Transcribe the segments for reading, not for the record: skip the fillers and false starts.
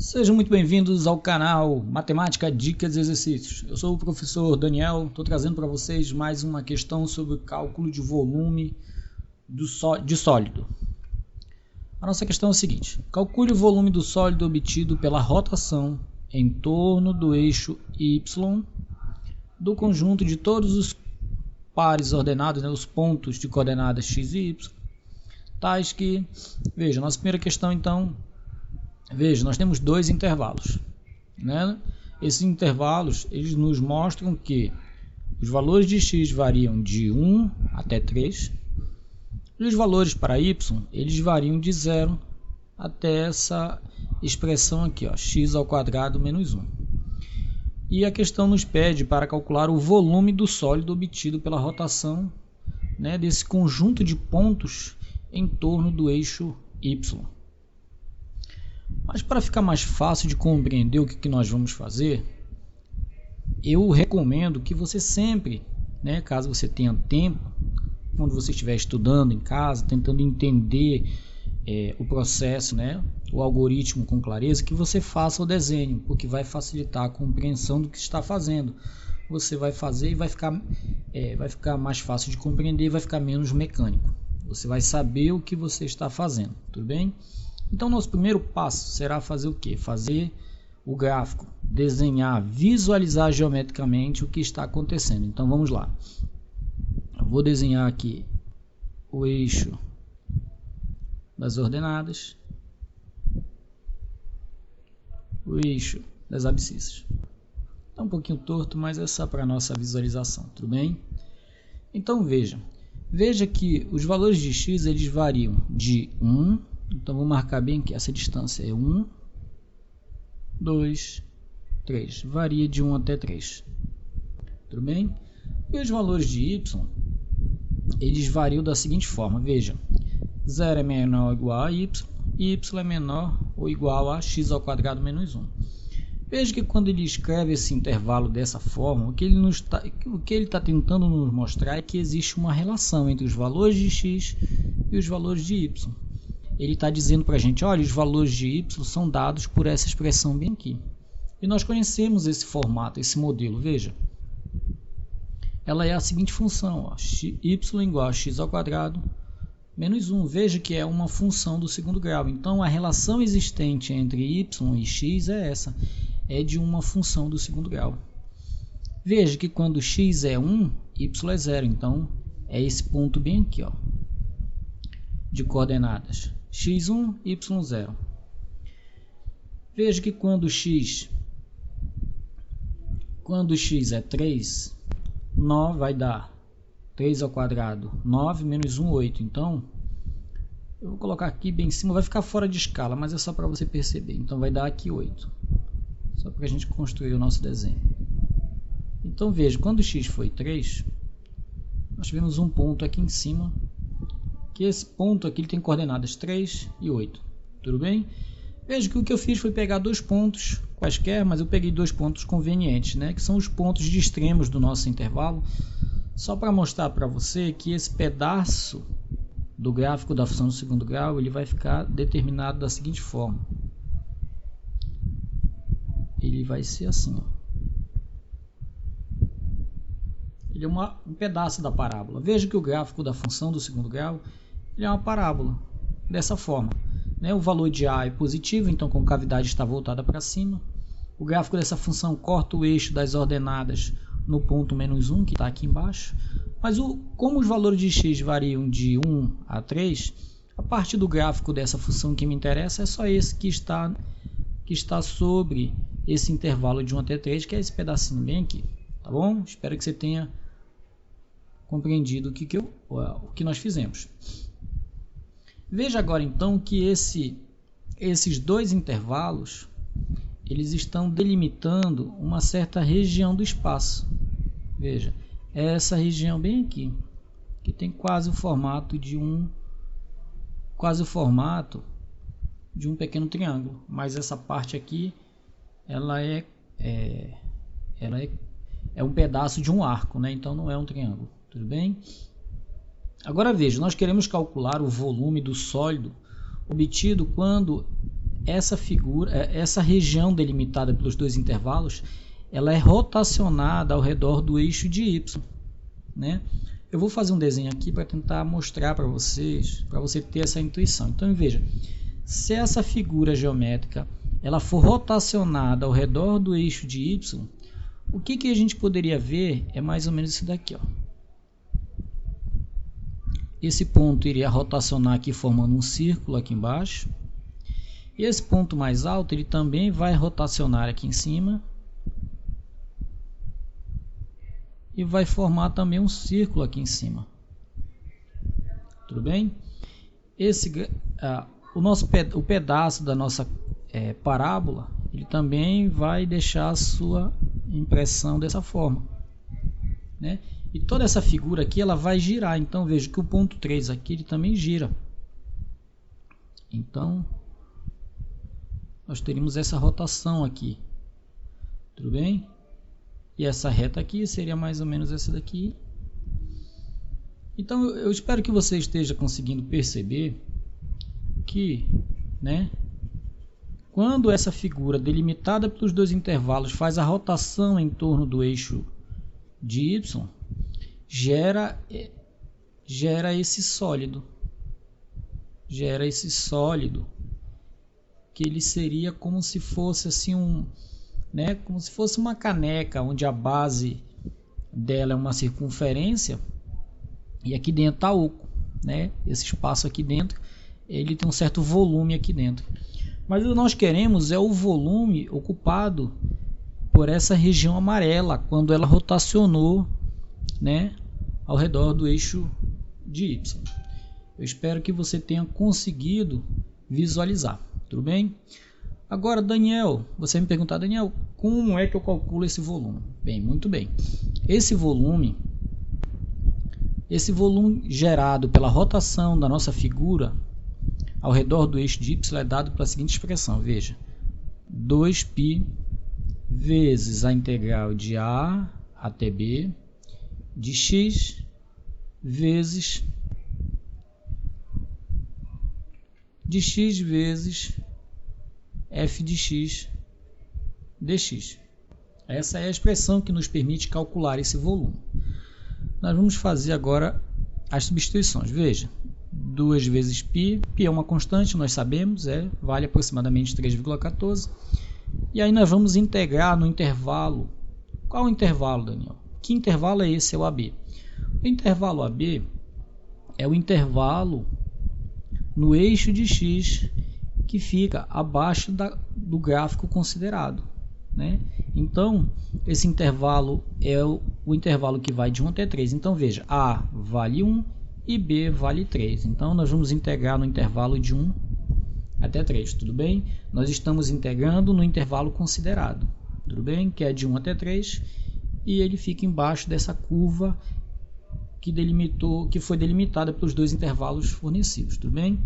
Sejam muito bem-vindos ao canal Matemática, Dicas e Exercícios. Eu sou o professor Daniel, estou trazendo para vocês mais uma questão sobre cálculo de volume de sólido. A nossa questão é a seguinte: calcule o volume do sólido obtido pela rotação em torno do eixo Y do conjunto de todos os pares ordenados, os pontos de coordenadas x e y, tais que, veja, nossa primeira questão então. Veja, nós temos dois intervalos, né? Esses intervalos eles nos mostram que os valores de x variam de 1 até 3 e os valores para y eles variam de 0 até essa expressão aqui, ó, x ao quadrado menos 1. E a questão nos pede para calcular o volume do sólido obtido pela rotação, né, desse conjunto de pontos em torno do eixo y. Mas para ficar mais fácil de compreender o que nós vamos fazer, eu recomendo que você sempre, né, caso você tenha tempo, quando você estiver estudando em casa, tentando entender o processo, né, o algoritmo com clareza, que você faça o desenho, porque vai facilitar a compreensão do que está fazendo. Você vai fazer e vai ficar mais fácil de compreender e vai ficar menos mecânico. Você vai saber o que você está fazendo, tudo bem? Então, nosso primeiro passo será fazer o quê? Fazer o gráfico, desenhar, visualizar geometricamente o que está acontecendo. Então, vamos lá. Eu vou desenhar aqui o eixo das ordenadas, o eixo das abscissas. Está um pouquinho torto, mas é só para a nossa visualização, tudo bem? Então, veja que os valores de x eles variam de 1. Então, vou marcar bem que essa distância é 1, 2, 3. Varia de 1 até 3. Tudo bem? E os valores de y, eles variam da seguinte forma. Veja, 0 é menor ou igual a y, e y é menor ou igual a x ao quadrado menos 1. Veja que quando ele escreve esse intervalo dessa forma, o que ele está tentando nos mostrar é que existe uma relação entre os valores de x e os valores de y. Ele está dizendo para a gente, olha, os valores de y são dados por essa expressão bem aqui. E nós conhecemos esse formato, esse modelo, veja. Ela é a seguinte função, ó, y igual a x ao quadrado menos 1. Veja que é uma função do segundo grau. Então, a relação existente entre y e x é essa. É de uma função do segundo grau. Veja que quando x é 1, y é 0. Então, é esse ponto bem aqui, ó, de coordenadas. x1, y0. Veja que quando x é 3, 9 vai dar 3 ao quadrado, 9 menos 1, 8. Então, eu vou colocar aqui bem em cima, vai ficar fora de escala, mas é só para você perceber. Então, vai dar aqui 8. Só para a gente construir o nosso desenho. Então, veja, quando x foi 3, nós tivemos um ponto aqui em cima, que esse ponto aqui ele tem coordenadas 3 e 8, tudo bem? Veja que o que eu fiz foi pegar dois pontos quaisquer, mas eu peguei dois pontos convenientes, né? Que são os pontos de extremos do nosso intervalo, só para mostrar para você que esse pedaço do gráfico da função do segundo grau ele vai ficar determinado da seguinte forma. Ele vai ser assim, ó. Ele é um pedaço da parábola. Veja que o gráfico da função do segundo grau ele é uma parábola, dessa forma, né? O valor de A é positivo, então como a cavidade está voltada para cima, o gráfico dessa função corta o eixo das ordenadas no ponto menos 1, que está aqui embaixo, mas como os valores de x variam de 1 a 3, a parte do gráfico dessa função que me interessa é só esse que está sobre esse intervalo de 1 até 3, que é esse pedacinho bem aqui, tá bom? Espero que você tenha compreendido o que nós fizemos. Veja agora então que esses dois intervalos eles estão delimitando uma certa região do espaço. Veja, é essa região bem aqui, que tem quase o formato de um pequeno triângulo, mas essa parte aqui ela é um pedaço de um arco, né? Então não é um triângulo, tudo bem? Agora veja, nós queremos calcular o volume do sólido obtido quando essa figura, essa região delimitada pelos dois intervalos, ela é rotacionada ao redor do eixo de y, né? Eu vou fazer um desenho aqui para tentar mostrar para vocês, para você ter essa intuição. Então veja, se essa figura geométrica ela for rotacionada ao redor do eixo de y, o que a gente poderia ver é mais ou menos isso daqui, ó. Esse ponto iria rotacionar aqui formando um círculo aqui embaixo. E esse ponto mais alto ele também vai rotacionar aqui em cima. E vai formar também um círculo aqui em cima. Tudo bem? O pedaço da nossa parábola, ele também vai deixar a sua impressão dessa forma, né? E toda essa figura aqui ela vai girar. Então veja que o ponto 3 aqui ele também gira. Então nós teríamos essa rotação aqui. Tudo bem? E essa reta aqui seria mais ou menos essa daqui. Então eu espero que você esteja conseguindo perceber que, né, quando essa figura delimitada pelos dois intervalos faz a rotação em torno do eixo de y, gera esse sólido. Gera esse sólido que ele seria como se fosse assim né, como se fosse uma caneca onde a base dela é uma circunferência e aqui dentro está oco, né? Esse espaço aqui dentro ele tem um certo volume aqui dentro, mas o que nós queremos é o volume ocupado por essa região amarela quando ela rotacionou, né, ao redor do eixo de y. Eu espero que você tenha conseguido visualizar, tudo bem? Agora, Daniel, você me perguntar, Daniel, como é que eu calculo esse volume? Bem, muito bem. Esse volume gerado pela rotação da nossa figura ao redor do eixo de y é dado pela seguinte expressão. Veja, 2π vezes a integral de a até b de x vezes f de x dx. Essa é a expressão que nos permite calcular esse volume. Nós vamos fazer agora as substituições. Veja, 2 vezes π, π é uma constante, nós sabemos, vale aproximadamente 3,14. E aí nós vamos integrar no intervalo. Qual o intervalo, Daniel? Que intervalo é esse? É o AB. O intervalo AB é o intervalo no eixo de x que fica abaixo do gráfico considerado, né? Então, esse intervalo é o intervalo que vai de 1 até 3. Então, veja, A vale 1 e B vale 3. Então, nós vamos integrar no intervalo de 1 até 3, tudo bem? Nós estamos integrando no intervalo considerado, tudo bem? Que é de 1 até 3 e ele fica embaixo dessa curva que foi delimitada pelos dois intervalos fornecidos, tudo bem?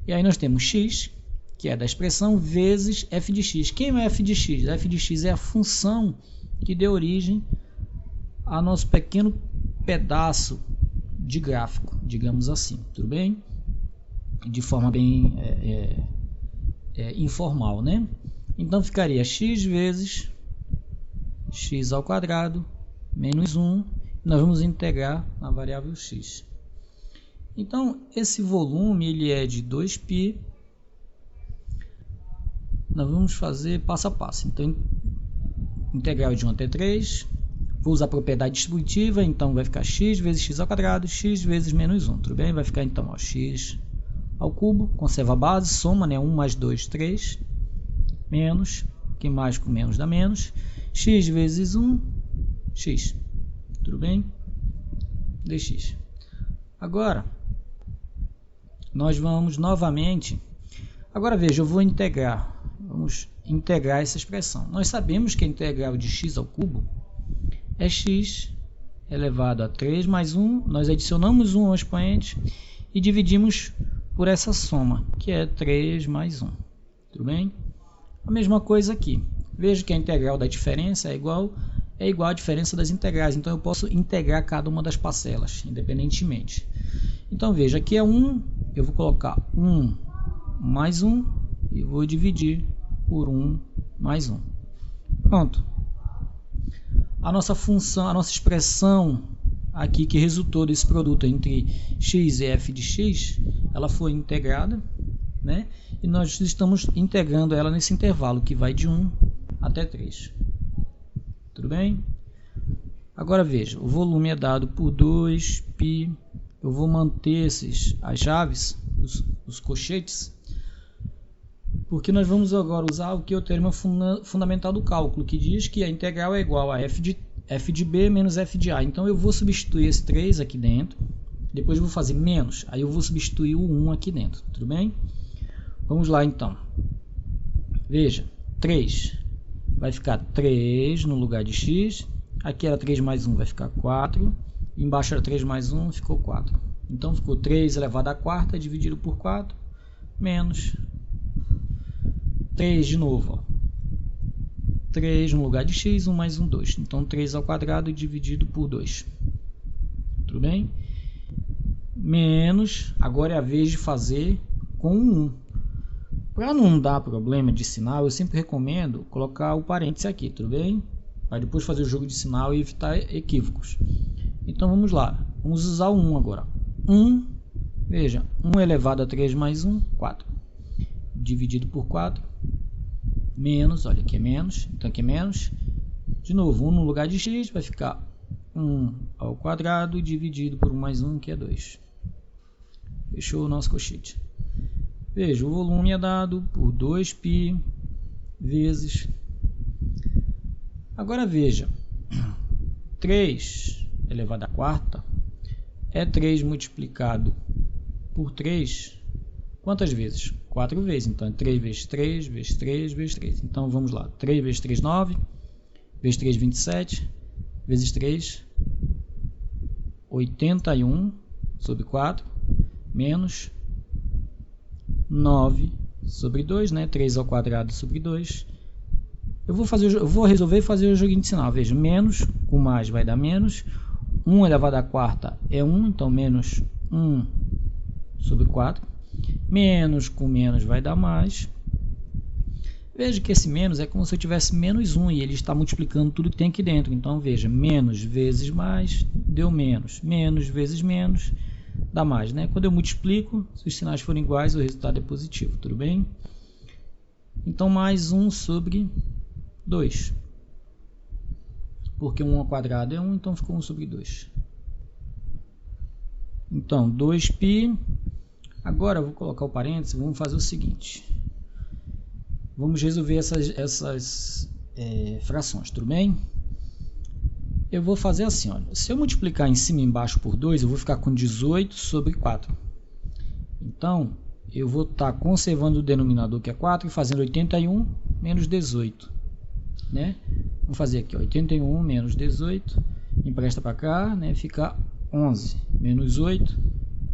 E aí nós temos x, que é da expressão, vezes f de x. Quem é f de x? F de x é a função que deu origem a nosso pequeno pedaço de gráfico, digamos assim, tudo bem? De forma bem informal, né? Então ficaria x vezes x ao quadrado menos 1. Nós vamos integrar na variável x. Então esse volume ele é de 2π. Nós vamos fazer passo a passo. Então, integral de 1 até 3. Vou usar a propriedade distributiva, então vai ficar x vezes x ao quadrado, x vezes menos 1. Tudo bem? Vai ficar então ó, x ao cubo, conserva a base, soma, né? 1 mais 2, 3. Menos, que mais com menos dá menos. X vezes 1, x. Tudo bem? Dx. Agora, nós vamos novamente... Agora veja, eu vou integrar. Vamos integrar essa expressão. Nós sabemos que a integral de x ao cubo é x elevado a 3 mais 1. Nós adicionamos 1 ao expoente e dividimos por essa soma, que é 3 mais 1. Tudo bem? A mesma coisa aqui. Veja que a integral da diferença é igual à diferença das integrais. Então eu posso integrar cada uma das parcelas, independentemente. Então veja, aqui é 1, eu vou colocar 1 mais 1 e vou dividir por 1 mais 1. Pronto. A nossa função, a nossa expressão aqui que resultou desse produto entre x e f de x, ela foi integrada, né? E nós estamos integrando ela nesse intervalo que vai de 1 até 3. Tudo bem? Agora veja, o volume é dado por 2π. Eu vou manter as chaves, os colchetes, porque nós vamos agora usar o que é o termo fundamental do cálculo, que diz que a integral é igual a f de b menos f de a. Então eu vou substituir esse 3 aqui dentro, depois eu vou fazer menos, aí eu vou substituir o 1 aqui dentro, tudo bem? Vamos lá então. Veja, 3 vai ficar 3 no lugar de x, aqui era 3 mais 1, vai ficar 4, embaixo era 3 mais 1, ficou 4. Então ficou 3 elevado à quarta dividido por 4, menos 3 de novo, ó. 3 no lugar de x, 1 mais 1, 2. Então 3 ao quadrado dividido por 2. Tudo bem? Menos, agora é a vez de fazer com 1. Para não dar problema de sinal, eu sempre recomendo colocar o parêntese aqui, tudo bem? Para depois fazer o jogo de sinal e evitar equívocos. Então vamos lá, vamos usar o 1 agora. 1, veja, 1 elevado a 3 mais 1, 4. Dividido por 4. Menos, olha aqui é menos, então aqui é menos. De novo, 1 no lugar de x vai ficar 1 ao quadrado dividido por 1 mais 1, que é 2. Fechou o nosso colchete. Veja, o volume é dado por 2π vezes... Agora veja, 3 elevado à quarta é 3 multiplicado por 3, quantas vezes? 4 vezes, então 3 vezes 3, vezes 3, vezes 3. Então vamos lá, 3 vezes 3, 9, vezes 3, 27, vezes 3, 81 sobre 4, menos 9 sobre 2, né? 3 ao quadrado sobre 2. Eu vou resolver e fazer o joguinho de sinal. Veja, menos com mais vai dar menos. 1 elevado à quarta é 1, então menos 1 sobre 4. Menos com menos vai dar mais. Veja que esse menos é como se eu tivesse menos 1 e ele está multiplicando tudo que tem aqui dentro. Então veja, menos vezes mais deu menos. Menos vezes menos dá mais, né? Quando eu multiplico, se os sinais forem iguais, o resultado é positivo, tudo bem? Então mais 1 sobre 2. Porque 1 ao quadrado é 1, então ficou 1 sobre 2. Então 2π. Agora eu vou colocar o parênteses, vamos fazer o seguinte. Vamos resolver essas frações, tudo bem? Eu vou fazer assim, olha. Se eu multiplicar em cima e embaixo por 2, eu vou ficar com 18 sobre 4. Então, eu vou estar conservando o denominador, que é 4, e fazendo 81 menos 18. Né? Vamos fazer aqui, ó, 81 menos 18, empresta para cá, né? Fica 11 menos 8,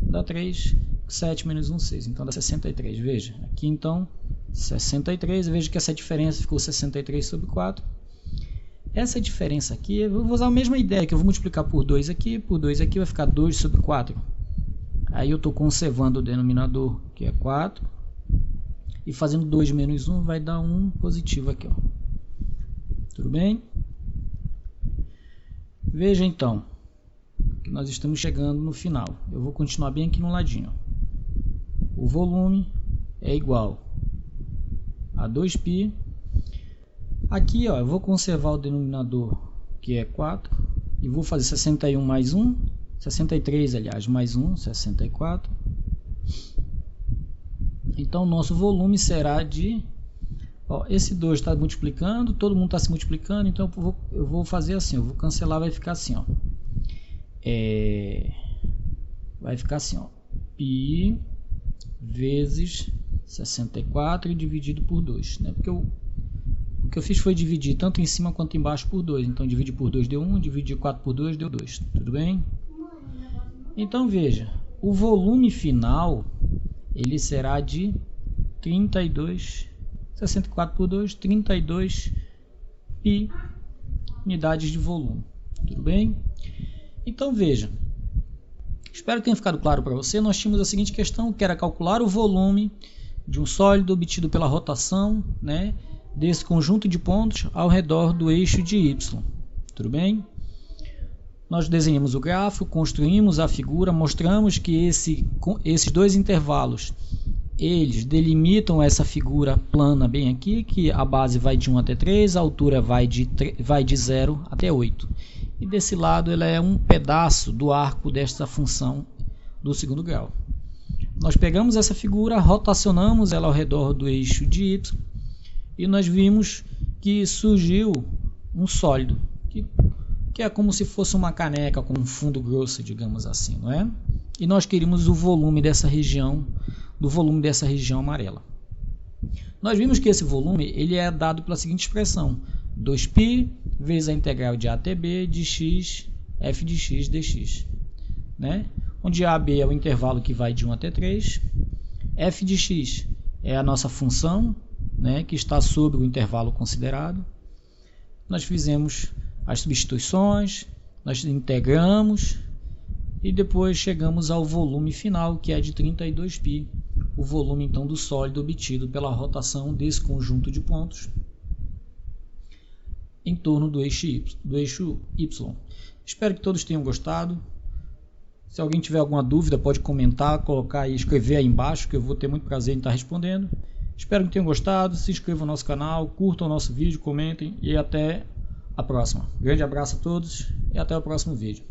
dá 3, 7 menos 1, 6, então dá 63, veja, aqui então 63, veja que essa diferença ficou 63 sobre 4, essa diferença aqui, eu vou usar a mesma ideia, que eu vou multiplicar por 2 aqui vai ficar 2 sobre 4, aí eu estou conservando o denominador, que é 4, e fazendo 2 menos 1 vai dar 1 positivo aqui, ó. Tudo bem? Veja então que nós estamos chegando no final. Eu vou continuar bem aqui no ladinho. O volume é igual a 2π. Aqui, ó, eu vou conservar o denominador, que é 4, e vou fazer 61 mais 1, 63, aliás, mais 1, 64. Então, nosso volume será de... Ó, esse 2 está multiplicando, todo mundo está se multiplicando, então eu vou fazer assim, eu vou cancelar, vai ficar assim, ó. Vai ficar assim, ó. Π vezes 64 dividido por 2, né? Porque o que eu fiz foi dividir tanto em cima quanto embaixo por 2. Então, dividir por 2 deu 1, dividir 4 por 2 deu 2. Tudo bem? Então, veja, o volume final, ele será de 32, 64 por 2, 32 π unidades de volume. Tudo bem? Então, veja, espero que tenha ficado claro para você. Nós tínhamos a seguinte questão, que era calcular o volume de um sólido obtido pela rotação, né, desse conjunto de pontos ao redor do eixo de y. Tudo bem? Nós desenhamos o gráfico, construímos a figura, mostramos que esses dois intervalos eles delimitam essa figura plana bem aqui, que a base vai de 1 até 3, a altura vai de 0 até 8. E desse lado ela é um pedaço do arco desta função do segundo grau. Nós pegamos essa figura, rotacionamos ela ao redor do eixo de y e nós vimos que surgiu um sólido, que é como se fosse uma caneca com um fundo grosso, digamos assim, não é? E nós queríamos o volume dessa região, amarela. Nós vimos que esse volume ele é dado pela seguinte expressão: 2π vezes a integral de a até b de x, f de x dx, né? Onde AB é o intervalo que vai de 1 até 3, f de x é a nossa função, né, que está sobre o intervalo considerado. Nós fizemos as substituições, nós integramos e depois chegamos ao volume final, que é de 32π, o volume então do sólido obtido pela rotação desse conjunto de pontos em torno do eixo y. Espero que todos tenham gostado. Se alguém tiver alguma dúvida, pode comentar, colocar e escrever aí embaixo, que eu vou ter muito prazer em estar respondendo. Espero que tenham gostado, se inscrevam no nosso canal, curtam o nosso vídeo, comentem e até a próxima. Grande abraço a todos e até o próximo vídeo.